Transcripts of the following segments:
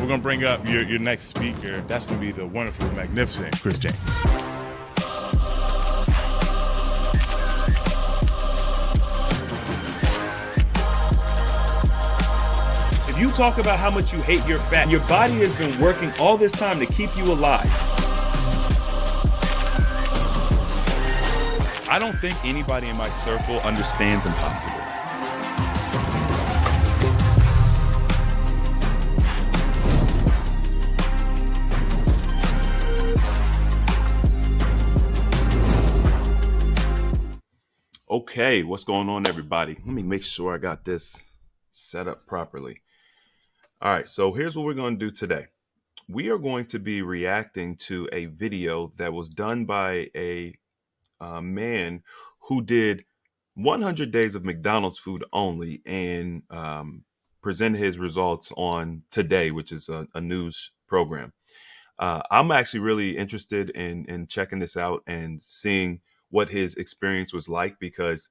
We're going to bring up your next speaker. That's going to be the wonderful, magnificent Chris James. If you talk about how much you hate your fat, your body has been working all this time to keep you alive. I don't think anybody in my circle understands impossible. Okay, what's going on, everybody? Let me make sure I got this set up properly. All right, so here's what we're going to do today. We are going to be reacting to a video that was done by a man who did 100 days of McDonald's food only and presented his results on Today, which is a news program. I'm actually really interested in checking this out and seeing what his experience was like, because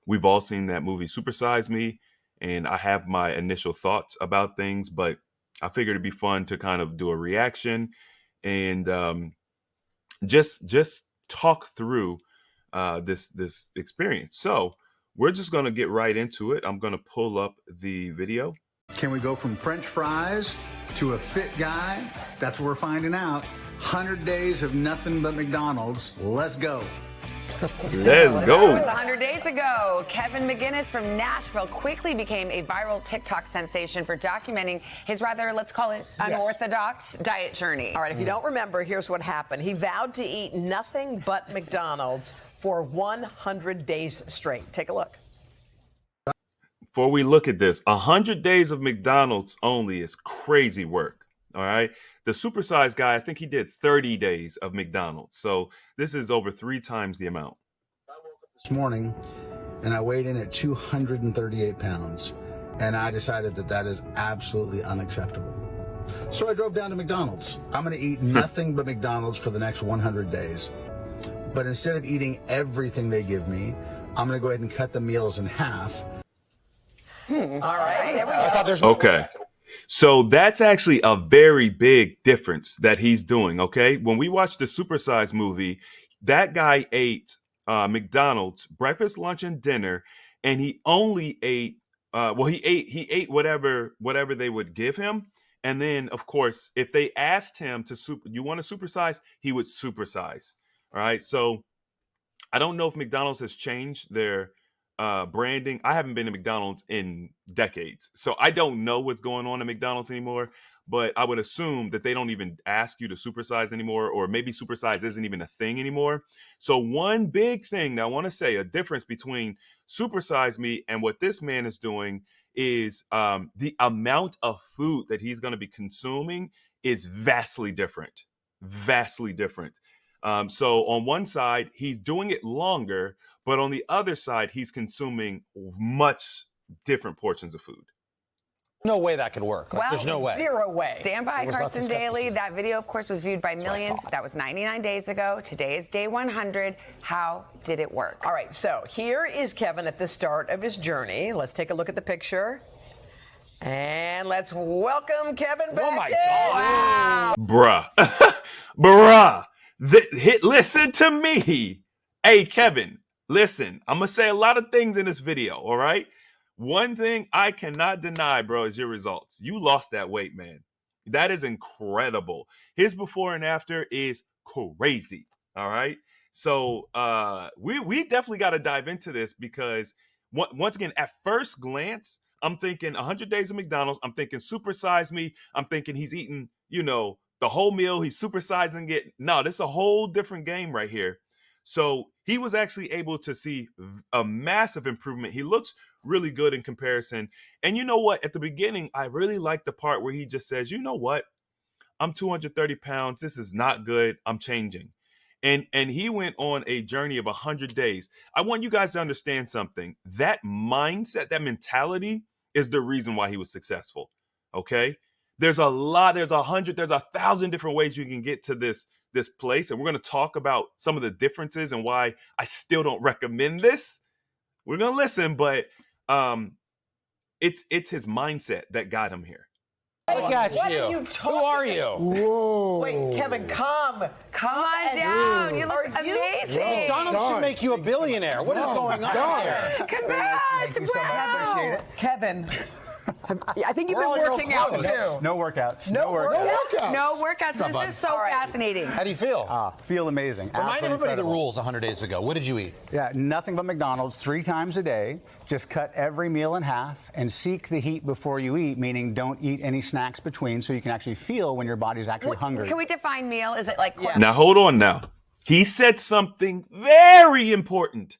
we've all seen that movie Super Size Me, and I have my initial thoughts about things, but I figured it'd be fun to kind of do a reaction and just talk through this experience. So we're just going to get right into it. I'm going to pull up the video. Can we go from French fries to a fit guy? That's what we're finding out. 100 days of nothing but McDonald's. Let's go. Let's go. 100 days ago, Kevin McGinnis from Nashville quickly became a viral TikTok sensation for documenting his rather, let's call it, unorthodox diet journey. All right, if you don't remember, here's what happened. He vowed to eat nothing but McDonald's for 100 days straight. Take a look. Before we look at this, 100 days of McDonald's only is crazy work. All right. The supersized guy, I think he did 30 days of McDonald's. So this is over 3 times the amount. I woke up this morning and I weighed in at 238 pounds. And I decided that that is absolutely unacceptable. So I drove down to McDonald's. I'm going to eat nothing but McDonald's for the next 100 days. But instead of eating everything they give me, I'm going to go ahead and cut the meals in half. All right, there we go. Okay. So that's actually a very big difference that he's doing. Okay. When we watched the Supersize movie, that guy ate McDonald's breakfast, lunch, and dinner, and he only ate he ate whatever they would give him. And then, of course, if they asked him to you want to supersize, he would supersize. All right. So I don't know if McDonald's has changed their branding. I haven't been to McDonald's in decades, so I don't know what's going on at McDonald's anymore, but I would assume that they don't even ask you to supersize anymore, or maybe supersize isn't even a thing anymore. So one big thing that I want to say, a difference between Supersize Me and what this man is doing is the amount of food that he's going to be consuming is vastly different. So on one side, he's doing it longer, but on the other side, he's consuming much different portions of food. No way that could work. Like, Well, there's no way. Zero way. Stand by, There was lots of Carson Daly. skepticism. That video, of course, was viewed by millions. That was 99 days ago. Today is day 100. How did it work? All right, so here is Kevin at the start of his journey. Let's take a look at the picture. And let's welcome Kevin back. Oh, my in. God. Bruh. Listen to me. Hey, Kevin, listen. I'm going to say a lot of things in this video, all right? One thing I cannot deny, bro, is your results. You lost that weight, man. That is incredible. His before and after is crazy, all right? So we definitely got to dive into this, because once again, at first glance, I'm thinking 100 days of McDonald's. I'm thinking Supersize Me. I'm thinking he's eating, the whole meal. He's supersizing it. No, this is a whole different game right here. So he was actually able to see a massive improvement. He looks really good in comparison. And you know what? At the beginning, I really liked the part where he just says, you know what? I'm 230 pounds. This is not good. I'm changing. And he went on a journey of 100 days. I want you guys to understand something. That mindset, that mentality is the reason why he was successful. Okay? There's 1,000 different ways you can get to this place. And we're going to talk about some of the differences and why I still don't recommend this. We're going to listen, but it's his mindset that got him here. Look at What you. are you Who talking are you? Whoa. Wait, Kevin, come on down. You look Are you- amazing. McDonald's should make you a billionaire. What is going on here? Congrats. Thank you so much. Wow. Appreciate it. Kevin. I think you've We're been all real working out close. too. No workouts. No workouts. No workouts. This is so All right. fascinating. How do you feel? Feel amazing. Remind Absolutely everybody incredible. the rules 100 days ago. What did you eat? Yeah, nothing but McDonald's 3 times a day. Just cut every meal in half and seek the heat before you eat, meaning don't eat any snacks between so you can actually feel when your body's actually hungry. Can we define meal? Is it like Now, hold on now. He said something very important.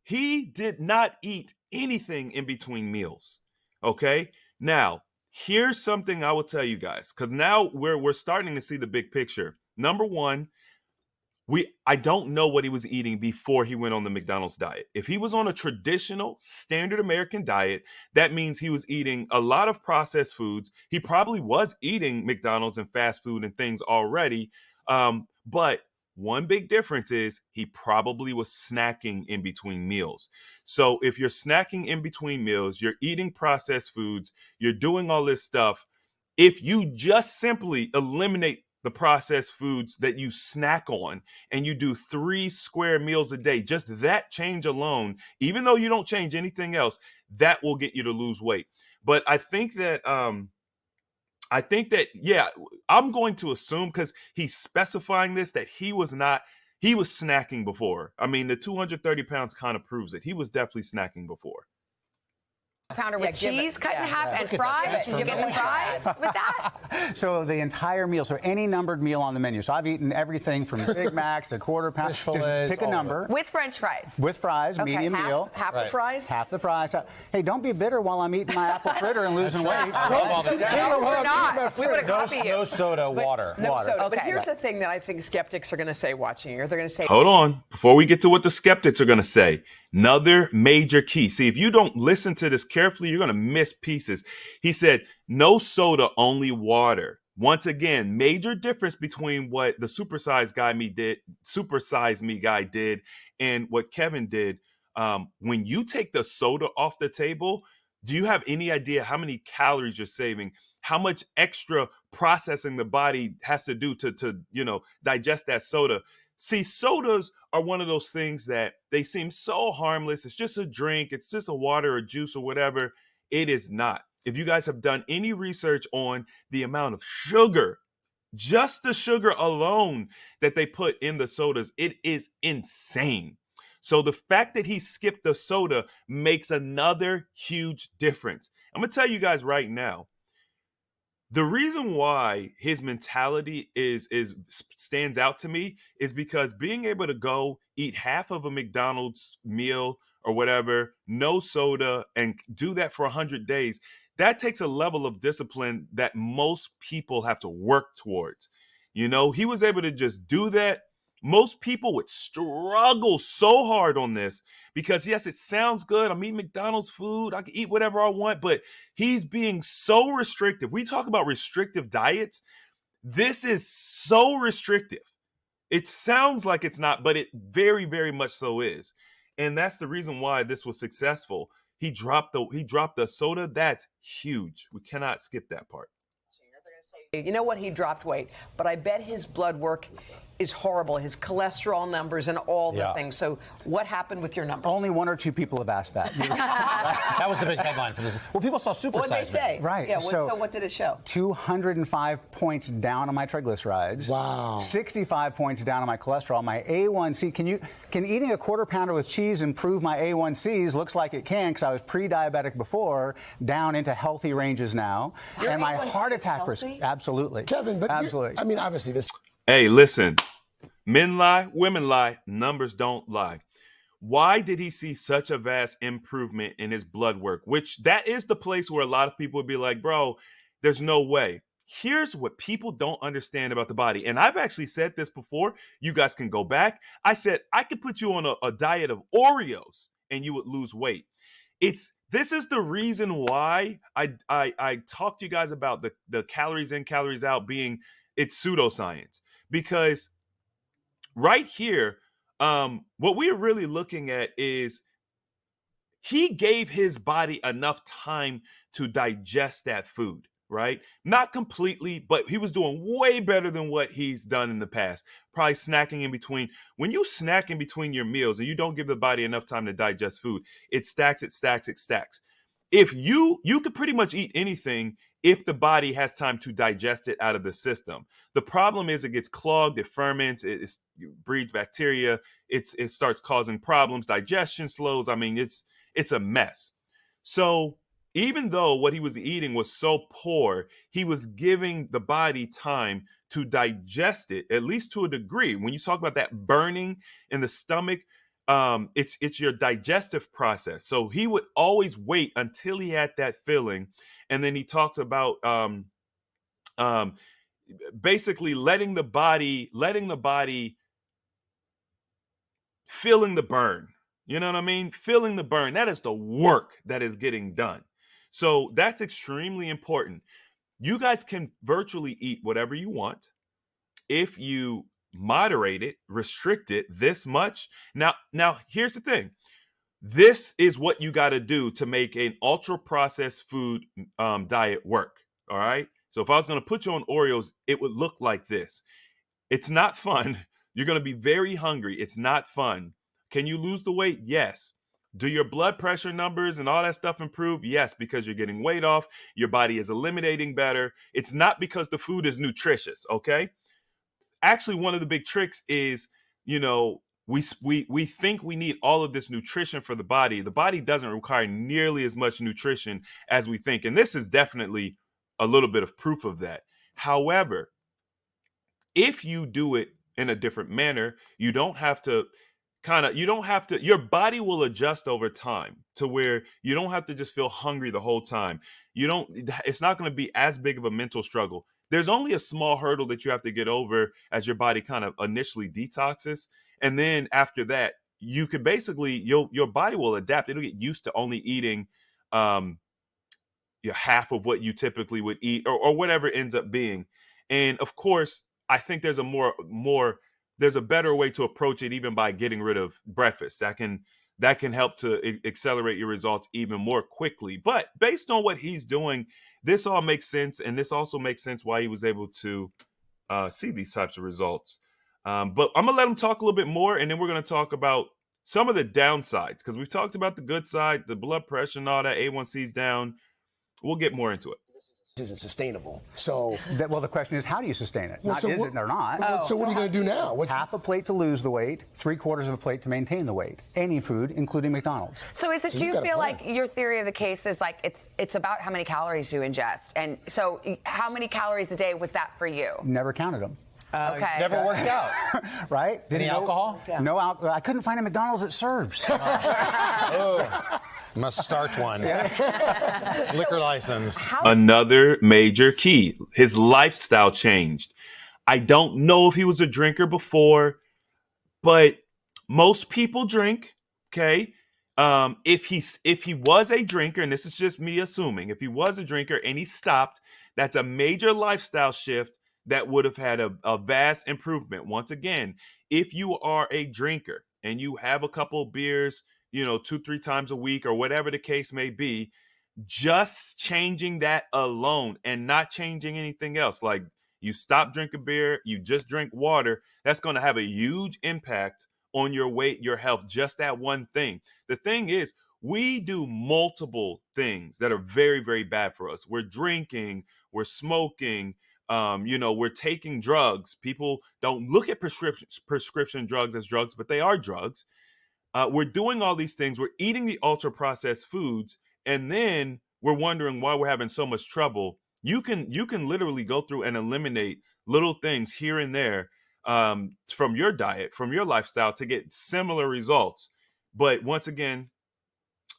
He did not eat anything in between meals. Okay? Now, here's something I will tell you guys, because now we're starting to see the big picture. Number one, I don't know what he was eating before he went on the McDonald's diet. If he was on a traditional standard American diet, that means he was eating a lot of processed foods. He probably was eating McDonald's and fast food and things already. But one big difference is he probably was snacking in between meals. So if you're snacking in between meals, you're eating processed foods, you're doing all this stuff. If you just simply eliminate the processed foods that you snack on and you do 3 square meals a day, just that change alone, even though you don't change anything else, that will get you to lose weight. But I think that yeah, I'm going to assume, because he's specifying this, that he was snacking before. I mean, the 230 pounds kind of proves it. He was definitely snacking before. pounder with give it- cheese cut in yeah, half yeah. and fries? Did you get the fries with that? So the entire meal, so any numbered meal on the menu. So I've eaten everything from Big Macs to quarter pound. Fish Just fillets, pick a all of number. With French fries. With fries, Okay, medium meal. Half the Right. fries? Half the fries. Hey, don't be bitter while I'm eating my apple fritter and losing weight. I love all this. No, we're not. We would have copied you. No soda, water. No Water. soda. But Okay. here's the thing that I think skeptics are going to say watching you. They're going to say, Hold on. Before we get to what the skeptics are going to say, another major key. See, if you don't listen to this carefully, you're going to miss pieces. He said, no soda, only water. Once again, major difference between what the supersize me guy did and what Kevin did. When you take the soda off the table, do you have any idea how many calories you're saving? How much extra processing the body has to do to digest that soda? See, sodas are one of those things that they seem so harmless. It's just a drink. It's just a water or juice or whatever. It is not. If you guys have done any research on the amount of sugar, just the sugar alone that they put in the sodas, it is insane. So the fact that he skipped the soda makes another huge difference. I'm going to tell you guys right now, the reason why his mentality stands out to me is because being able to go eat half of a McDonald's meal or whatever, no soda, and do that for 100 days, that takes a level of discipline that most people have to work towards. You know, he was able to just do that. Most people would struggle so hard on this because, yes, it sounds good. I'm eating McDonald's food. I can eat whatever I want, but he's being so restrictive. We talk about restrictive diets. This is so restrictive. It sounds like it's not, but it very, very much so is. And that's the reason why this was successful. He dropped the soda. That's huge. We cannot skip that part. you know what, he dropped weight, but I bet his blood work is horrible, his cholesterol numbers and all the things. So what happened with your numbers? Only 1 or 2 people have asked that. That was the big headline for this. Well, people saw Super What'd they Size Me. say? Right, Yeah, so- so what did it show? 205 points down on my triglycerides. Wow. 65 points down on my cholesterol. My A1C, can eating a quarter pounder with cheese improve my A1Cs? Looks like it can, because I was pre-diabetic before, down into healthy ranges now. Your and my A1C heart is attack healthy? absolutely. Kevin, but absolutely. I mean, obviously this. Hey, listen, men lie, women lie, numbers don't lie. Why did he see such a vast improvement in his blood work? Which that is the place where a lot of people would be like, bro, there's no way. Here's what people don't understand about the body. And I've actually said this before. You guys can go back. I said, I could put you on a diet of Oreos and you would lose weight. This is the reason why I talk to you guys about the calories in, calories out being, it's pseudoscience. Because right here, what we're really looking at is he gave his body enough time to digest that food. right? Not completely, but he was doing way better than what he's done in the past. Probably snacking in between. When you snack in between your meals and you don't give the body enough time to digest food, it stacks, it stacks, it stacks. If you could pretty much eat anything if the body has time to digest it out of the system. The problem is it gets clogged, it ferments, it breeds bacteria, it starts causing problems, digestion slows. I mean, it's a mess. So even though what he was eating was so poor, he was giving the body time to digest it, at least to a degree. When you talk about that burning in the stomach, it's your digestive process. So he would always wait until he had that filling, and then he talks about basically letting the body feeling the burn. You know what I mean? Feeling the burn. That is the work that is getting done. So that's extremely important. You guys can virtually eat whatever you want if you moderate it, restrict it this much. Now here's the thing. This is what you got to do to make an ultra processed food diet work. All right. So if I was going to put you on Oreos, it would look like this. It's not fun. You're going to be very hungry. It's not fun. Can you lose the weight? Yes. Do your blood pressure numbers and all that stuff improve? Yes, because you're getting weight off. Your body is eliminating better. It's not because the food is nutritious. Okay. Actually, one of the big tricks is, we think we need all of this nutrition for the body. The body doesn't require nearly as much nutrition as we think. And this is definitely a little bit of proof of that. However, if you do it in a different manner, your body will adjust over time to where you don't have to just feel hungry the whole time. It's not going to be as big of a mental struggle. There's only a small hurdle that you have to get over as your body kind of initially detoxes. And then after that, you could basically, your body will adapt. It'll get used to only eating half of what you typically would eat or whatever it ends up being. And of course, I think there's there's a better way to approach it, even by getting rid of breakfast. That can help to accelerate your results even more quickly. But based on what he's doing, this all makes sense. And this also makes sense why he was able to see these types of results. But I'm going to let him talk a little bit more, and then we're going to talk about some of the downsides, because we've talked about the good side, the blood pressure and all that, A1C's down. We'll get more into it. This isn't sustainable. So, well, the question is, how do you sustain it? Not is it or not. So what are you going to do now? Half a plate to lose the weight, 3/4 of a plate to maintain the weight. Any food, including McDonald's. So is it? Do you feel like your theory of the case is like it's about how many calories you ingest, and so how many calories a day was that for you? Never counted them. Okay. Never worked out. Right? Any alcohol? Yeah. No alcohol. I couldn't find a McDonald's that serves. Must start one. Liquor license. Another major key. His lifestyle changed. I don't know if he was a drinker before, but most people drink. Okay. If he was a drinker, and this is just me assuming, if he was a drinker and he stopped, that's a major lifestyle shift that would have had a vast improvement. Once again, if you are a drinker and you have a couple of beers, 2-3 times a week or whatever the case may be, just changing that alone and not changing anything else, like you stop drinking beer, you just drink water, that's going to have a huge impact on your weight, your health, just that one thing. The thing is, we do multiple things that are very, very bad for us. We're drinking, we're smoking, we're taking drugs. People don't look at prescription drugs as drugs, but they are drugs. We're doing all these things. We're eating the ultra processed foods, and then we're wondering why we're having so much trouble. You can literally go through and eliminate little things here and there from your diet, from your lifestyle, to get similar results. But once again,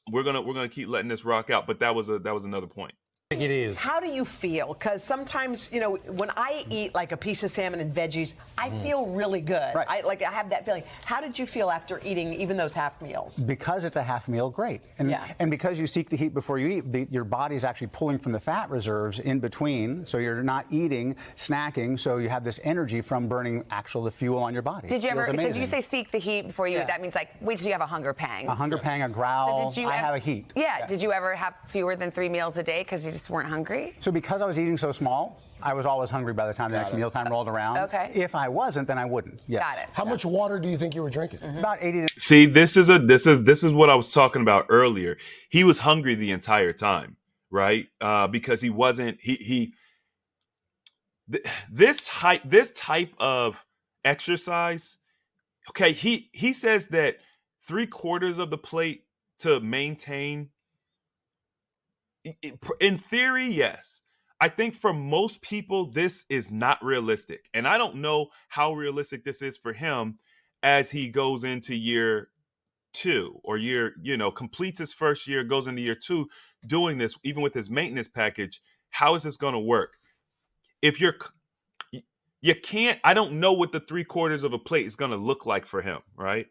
we're gonna keep letting this rock out. But that was another point. It is. How do you feel? Because sometimes, when I eat like a piece of salmon and veggies, I feel really good. Right. I have that feeling. How did you feel after eating even those half meals? Because it's a half meal, great. And because you seek the heat before you eat, your body's actually pulling from the fat reserves in between, so you're not eating, snacking, so you have this energy from burning the fuel on your body. Did you say seek the heat before you eat? That means wait till you have a hunger pang. A hunger pang, a growl. So I have a heat. Yeah. Did you ever have fewer than 3 meals a day because you just weren't hungry? So because I was eating so small, I was always hungry by the time the next mealtime rolled around. Okay. If I wasn't, then I wouldn't. Yes. Got it. How much water do you think you were drinking? About 80 to See, this is what I was talking about earlier. He was hungry the entire time, right? Because he wasn't this type of exercise. Okay, he says that 3/4 of the plate to maintain. In theory, yes. I think for most people, this is not realistic. And I don't know how realistic this is for him as he goes into year 2 or completes his first year, goes into year 2 doing this, even with his maintenance package. How is this going to work? If you can't, I don't know what the 3/4 of a plate is going to look like for him, right?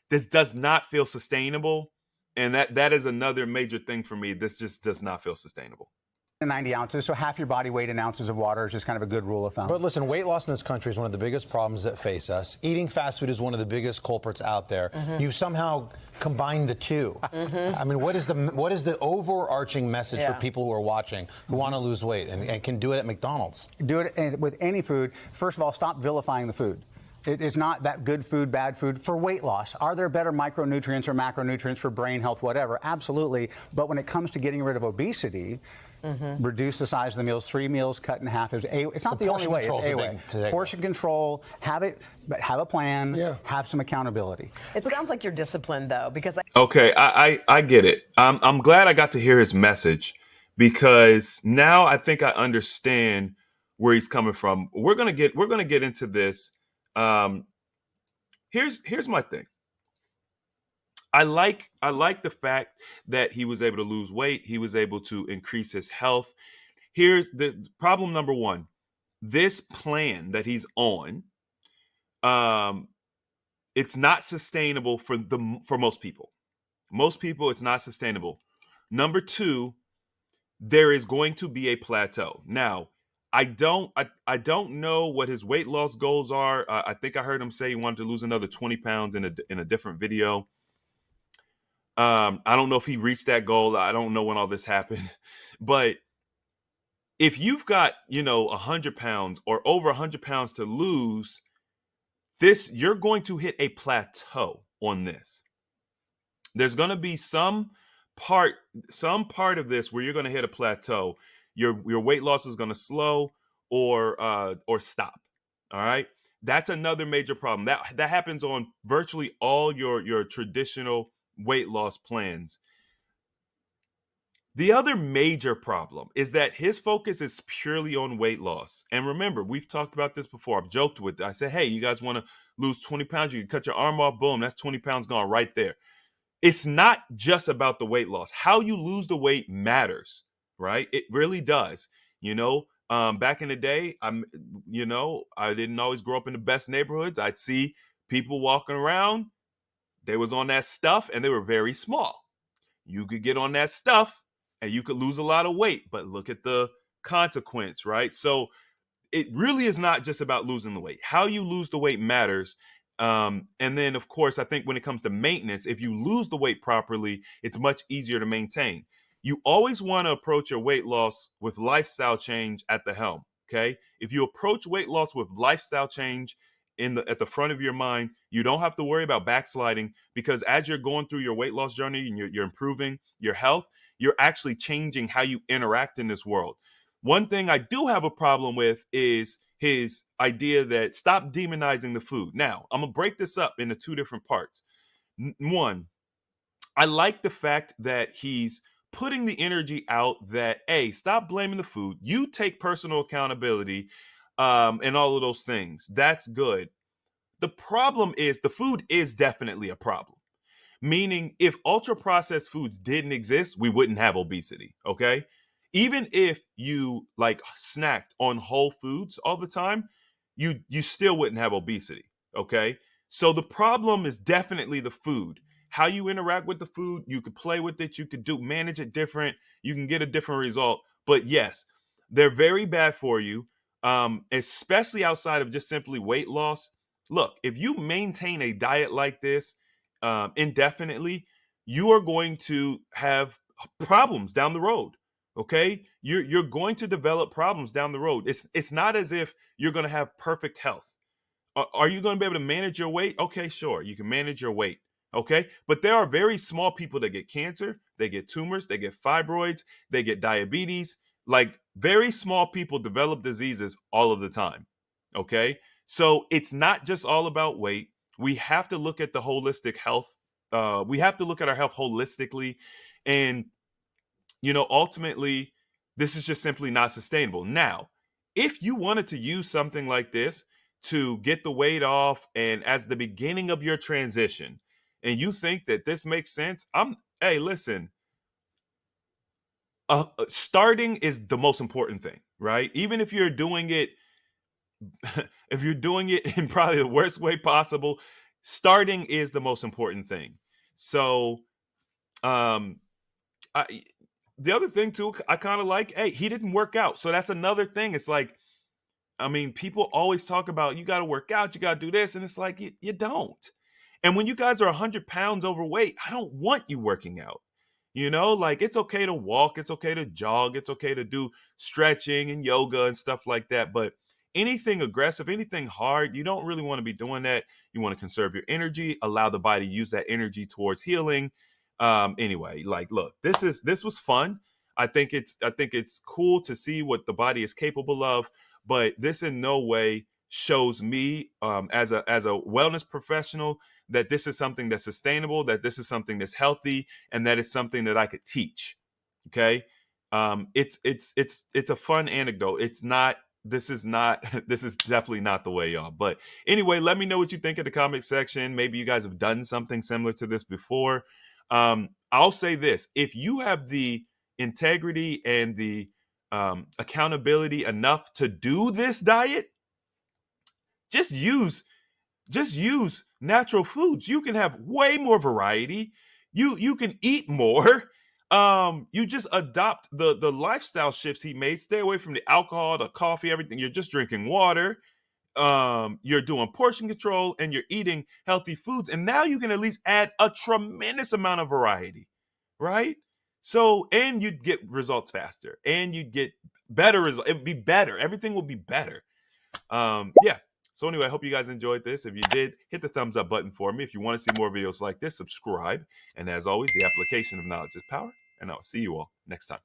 This does not feel sustainable. And that is another major thing for me. This just does not feel sustainable. 90 ounces, so half your body weight in ounces of water is just kind of a good rule of thumb. But listen, weight loss in this country is one of the biggest problems that face us. Eating fast food is one of the biggest culprits out there. You've somehow combined the two. I mean, what is the overarching message for people who are watching, who want to lose weight and can do it at McDonald's? Do it with any food. First of all, stop vilifying the food. It's not that good food, bad food for weight loss. Are there better micronutrients or macronutrients for brain health, whatever? Absolutely. But when it comes to getting rid of obesity, reduce the size of the meals. 3 meals cut in half. It's not the only way. It's a way. Portion control. Have a plan. Have some accountability. It sounds like you're disciplined, though, because Okay, I get it. I'm glad I got to hear his message because now I think I understand where he's coming from. We're gonna get into this. Here's my thing. I like the fact that he was able to lose weight. He was able to increase his health. Here's the problem number one. This plan that he's on, it's not sustainable for most people. Most people, it's not sustainable. Number two, there is going to be a plateau. Now, I don't know what his weight loss goals are. I think I heard him say he wanted to lose another 20 pounds in a different video. I don't know if he reached that goal. I don't know when all this happened. But if you've got, 100 pounds or over 100 pounds to lose, you're going to hit a plateau on this. There's going to be some part of this where you're going to hit a plateau. Your weight loss is going to slow or stop. All right. That's another major problem. That happens on virtually all your traditional weight loss plans. The other major problem is that his focus is purely on weight loss. And remember, we've talked about this before. I've joked with it. I said, hey, you guys want to lose 20 pounds? You can cut your arm off. Boom. That's 20 pounds gone right there. It's not just about the weight loss. How you lose the weight matters, right? It really does. Back in the day, I didn't always grow up in the best neighborhoods. I'd see people walking around. They was on that stuff and they were very small. You could get on that stuff and you could lose a lot of weight, but look at the consequence, right? So it really is not just about losing the weight. How you lose the weight matters. And then, of course, I think when it comes to maintenance, if you lose the weight properly, it's much easier to maintain. You always want to approach your weight loss with lifestyle change at the helm, okay? If you approach weight loss with lifestyle change at the front of your mind, you don't have to worry about backsliding because as you're going through your weight loss journey and you're improving your health, you're actually changing how you interact in this world. One thing I do have a problem with is his idea that stop demonizing the food. Now, I'm going to break this up into two different parts. One, I like the fact that he's putting the energy out that, hey, stop blaming the food. You take personal accountability and all of those things. That's good. The problem is the food is definitely a problem. Meaning if ultra processed foods didn't exist, we wouldn't have obesity, okay? Even if you snacked on whole foods all the time, you still wouldn't have obesity, okay? So the problem is definitely the food. How you interact with the food, you could play with it, you could manage it different, you can get a different result. But yes, they're very bad for you, especially outside of just simply weight loss. Look, if you maintain a diet like this indefinitely, you are going to have problems down the road. Okay, you're going to develop problems down the road. It's not as if you're going to have perfect health. Are you going to be able to manage your weight? Okay, sure, you can manage your weight. Okay, but there are very small people that get cancer, they get tumors, they get fibroids, they get diabetes. Like very small people develop diseases all of the time. Okay, so it's not just all about weight. We have to look at the holistic health. We have to look at our health holistically, and ultimately, this is just simply not sustainable. Now, if you wanted to use something like this to get the weight off and as the beginning of your transition, and you think that this makes sense, hey, listen, starting is the most important thing, right? Even if you're doing it, if you're doing it in probably the worst way possible, starting is the most important thing. So, um, I, the other thing too, I kind of like, hey, he didn't work out. So that's another thing. It's like, I mean, people always talk about you got to work out, you got to do this. And it's like, you don't. And when you guys are 100 pounds overweight, I don't want you working out. Like it's okay to walk, it's okay to jog, it's okay to do stretching and yoga and stuff like that. But anything aggressive, anything hard, you don't really want to be doing that. You want to conserve your energy, allow the body to use that energy towards healing. Anyway, like, look, this was fun. I think it's cool to see what the body is capable of, but this in no way shows me as a wellness professional that this is something that's sustainable, that this is something that's healthy, and that it's something that I could teach. Okay. It's a fun anecdote. It's not, this is not, this is definitely not the way, y'all. But anyway, let me know what you think in the comment section. Maybe you guys have done something similar to this before. I'll say this: if you have the integrity and the accountability enough to do this diet, just use natural foods. You can have way more variety. You can eat more. You just adopt the lifestyle shifts he made. Stay away from the alcohol, the coffee, everything. You're just drinking water. You're doing portion control and you're eating healthy foods. And now you can at least add a tremendous amount of variety, right? So, and you'd get results faster and you'd get better results. It'd be better. Everything will be better. Yeah. So anyway, I hope you guys enjoyed this. If you did, hit the thumbs up button for me. If you want to see more videos like this, subscribe. And as always, the application of knowledge is power. And I'll see you all next time.